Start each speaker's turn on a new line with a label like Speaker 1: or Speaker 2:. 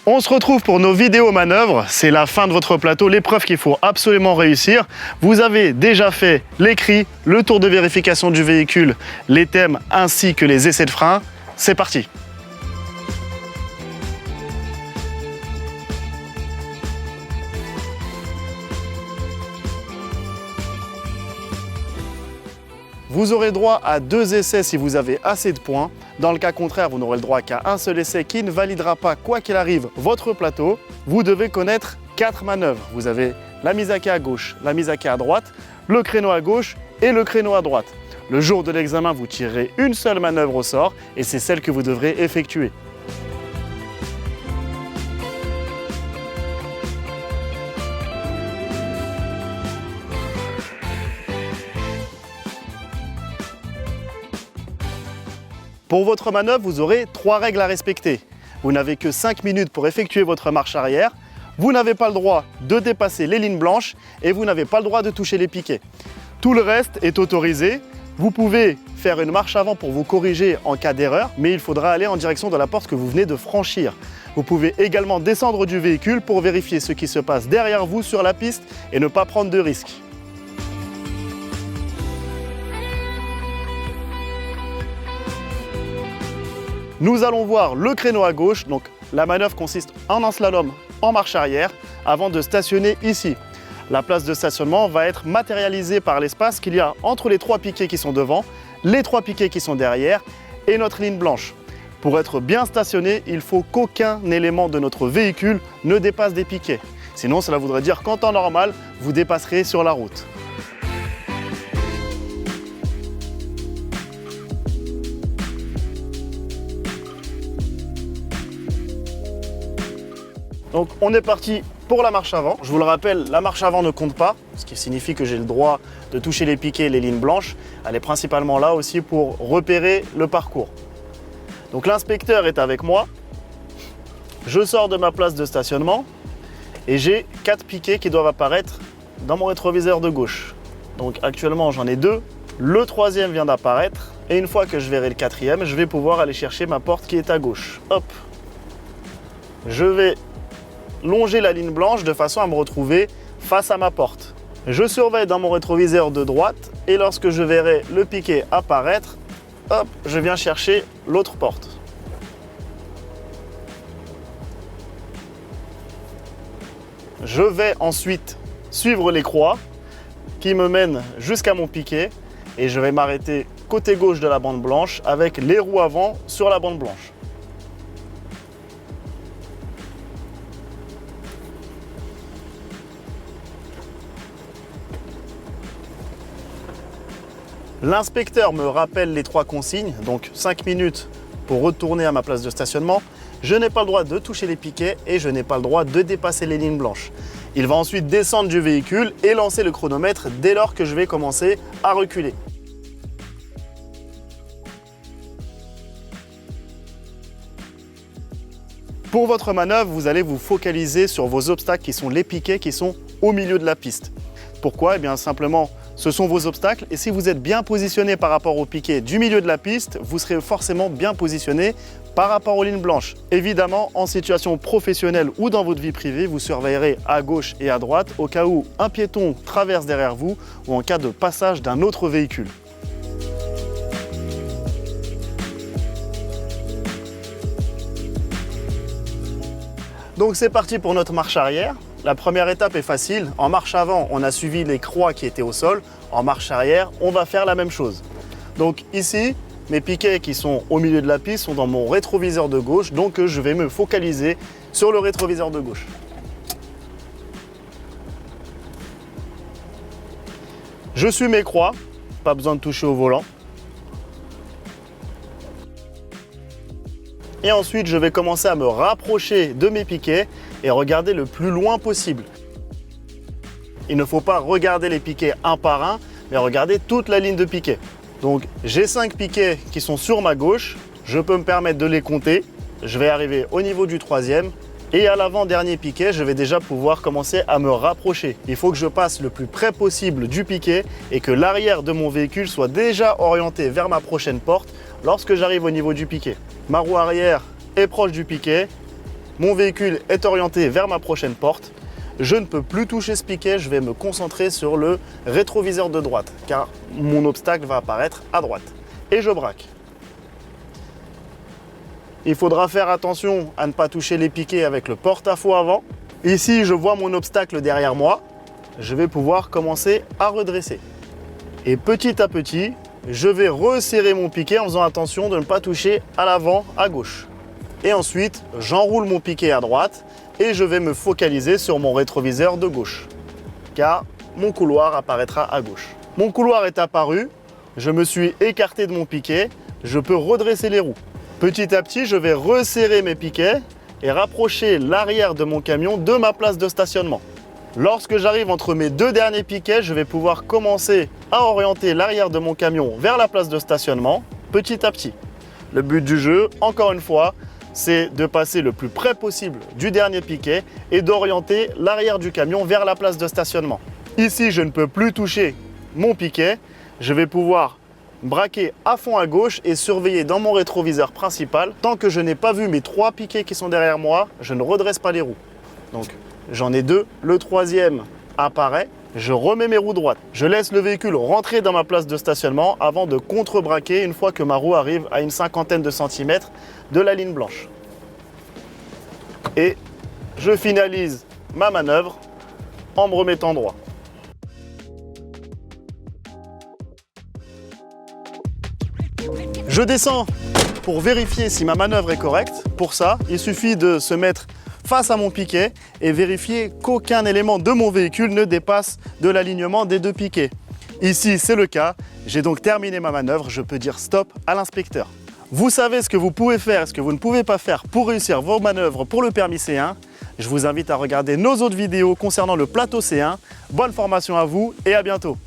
Speaker 1: On se retrouve pour nos vidéos manœuvres. C'est la fin de votre plateau, l'épreuve qu'il faut absolument réussir. Vous avez déjà fait l'écrit, le tour de vérification du véhicule, les thèmes ainsi que les essais de frein. C'est parti! Vous aurez droit à 2 essais si vous avez assez de points. Dans le cas contraire, vous n'aurez le droit qu'à un seul essai qui ne validera pas, quoi qu'il arrive, votre plateau. Vous devez connaître 4 manœuvres. Vous avez la mise à quai à gauche, la mise à quai à droite, le créneau à gauche et le créneau à droite. Le jour de l'examen, vous tirerez une seule manœuvre au sort et c'est celle que vous devrez effectuer. Pour votre manœuvre, vous aurez 3 règles à respecter. Vous n'avez que 5 minutes pour effectuer votre marche arrière. Vous n'avez pas le droit de dépasser les lignes blanches et vous n'avez pas le droit de toucher les piquets. Tout le reste est autorisé. Vous pouvez faire une marche avant pour vous corriger en cas d'erreur, mais il faudra aller en direction de la porte que vous venez de franchir. Vous pouvez également descendre du véhicule pour vérifier ce qui se passe derrière vous sur la piste et ne pas prendre de risques. Nous allons voir le créneau à gauche, donc la manœuvre consiste en un slalom en marche arrière avant de stationner ici. La place de stationnement va être matérialisée par l'espace qu'il y a entre les 3 piquets qui sont devant, les 3 piquets qui sont derrière et notre ligne blanche. Pour être bien stationné, il faut qu'aucun élément de notre véhicule ne dépasse des piquets. Sinon, cela voudrait dire qu'en temps normal, vous dépasserez sur la route. Donc on est parti pour la marche avant. Je vous le rappelle, la marche avant ne compte pas, ce qui signifie que j'ai le droit de toucher les piquets et les lignes blanches. Elle est principalement là aussi pour repérer le parcours. Donc l'inspecteur est avec moi. Je sors de ma place de stationnement et j'ai 4 piquets qui doivent apparaître dans mon rétroviseur de gauche. Donc actuellement j'en ai 2. Le 3e vient d'apparaître et une fois que je verrai le 4e, je vais pouvoir aller chercher ma porte qui est à gauche. Hop. Je vais longer la ligne blanche de façon à me retrouver face à ma porte. Je surveille dans mon rétroviseur de droite et lorsque je verrai le piquet apparaître, hop, je viens chercher l'autre porte. Je vais ensuite suivre les croix qui me mènent jusqu'à mon piquet et je vais m'arrêter côté gauche de la bande blanche avec les roues avant sur la bande blanche. L'inspecteur me rappelle les 3 consignes, donc 5 minutes pour retourner à ma place de stationnement. Je n'ai pas le droit de toucher les piquets et je n'ai pas le droit de dépasser les lignes blanches. Il va ensuite descendre du véhicule et lancer le chronomètre dès lors que je vais commencer à reculer. Pour votre manœuvre, vous allez vous focaliser sur vos obstacles qui sont les piquets qui sont au milieu de la piste. Pourquoi? Eh bien simplement, ce sont vos obstacles et si vous êtes bien positionné par rapport au piquet du milieu de la piste, vous serez forcément bien positionné par rapport aux lignes blanches. Évidemment, en situation professionnelle ou dans votre vie privée, vous surveillerez à gauche et à droite au cas où un piéton traverse derrière vous ou en cas de passage d'un autre véhicule. Donc c'est parti pour notre marche arrière. La première étape est facile. En marche avant, on a suivi les croix qui étaient au sol. En marche arrière, on va faire la même chose. Donc ici, mes piquets qui sont au milieu de la piste sont dans mon rétroviseur de gauche. Donc je vais me focaliser sur le rétroviseur de gauche. Je suis mes croix, pas besoin de toucher au volant. Et ensuite, je vais commencer à me rapprocher de mes piquets et regarder le plus loin possible. Il ne faut pas regarder les piquets un par un, mais regarder toute la ligne de piquets. Donc, j'ai 5 piquets qui sont sur ma gauche. Je peux me permettre de les compter. Je vais arriver au niveau du 3e. Et à l'avant-dernier piquet, je vais déjà pouvoir commencer à me rapprocher. Il faut que je passe le plus près possible du piquet et que l'arrière de mon véhicule soit déjà orienté vers ma prochaine porte lorsque j'arrive au niveau du piquet. Ma roue arrière est proche du piquet mon véhicule est orienté vers ma prochaine porte. Je ne peux plus toucher ce piquet, je vais me concentrer sur le rétroviseur de droite car mon obstacle va apparaître à droite. Et je braque. Il faudra faire attention à ne pas toucher les piquets avec le porte-à-faux avant. Ici, je vois mon obstacle derrière moi. Je vais pouvoir commencer à redresser. Et petit à petit, je vais resserrer mon piquet en faisant attention de ne pas toucher à l'avant à gauche. Et ensuite, j'enroule mon piquet à droite et je vais me focaliser sur mon rétroviseur de gauche. Car mon couloir apparaîtra à gauche. Mon couloir est apparu, je me suis écarté de mon piquet, je peux redresser les roues. Petit à petit, je vais resserrer mes piquets et rapprocher l'arrière de mon camion de ma place de stationnement. Lorsque j'arrive entre mes deux derniers piquets, je vais pouvoir commencer à orienter l'arrière de mon camion vers la place de stationnement petit à petit. Le but du jeu, encore une fois, c'est de passer le plus près possible du dernier piquet et d'orienter l'arrière du camion vers la place de stationnement. Ici, je ne peux plus toucher mon piquet. Je vais pouvoir braquer à fond à gauche et surveiller dans mon rétroviseur principal. Tant que je n'ai pas vu mes 3 piquets qui sont derrière moi, je ne redresse pas les roues. Donc j'en ai 2, le troisième apparaît, je remets mes roues droites. Je laisse le véhicule rentrer dans ma place de stationnement avant de contre-braquer une fois que ma roue arrive à une cinquantaine de centimètres de la ligne blanche. Et je finalise ma manœuvre en me remettant droit. Je descends pour vérifier si ma manœuvre est correcte. Pour ça, il suffit de se mettre face à mon piquet et vérifier qu'aucun élément de mon véhicule ne dépasse de l'alignement des 2 piquets. Ici, c'est le cas. J'ai donc terminé ma manœuvre. Je peux dire stop à l'inspecteur. Vous savez ce que vous pouvez faire et ce que vous ne pouvez pas faire pour réussir vos manœuvres pour le permis C1. Je vous invite à regarder nos autres vidéos concernant le plateau C1. Bonne formation à vous et à bientôt.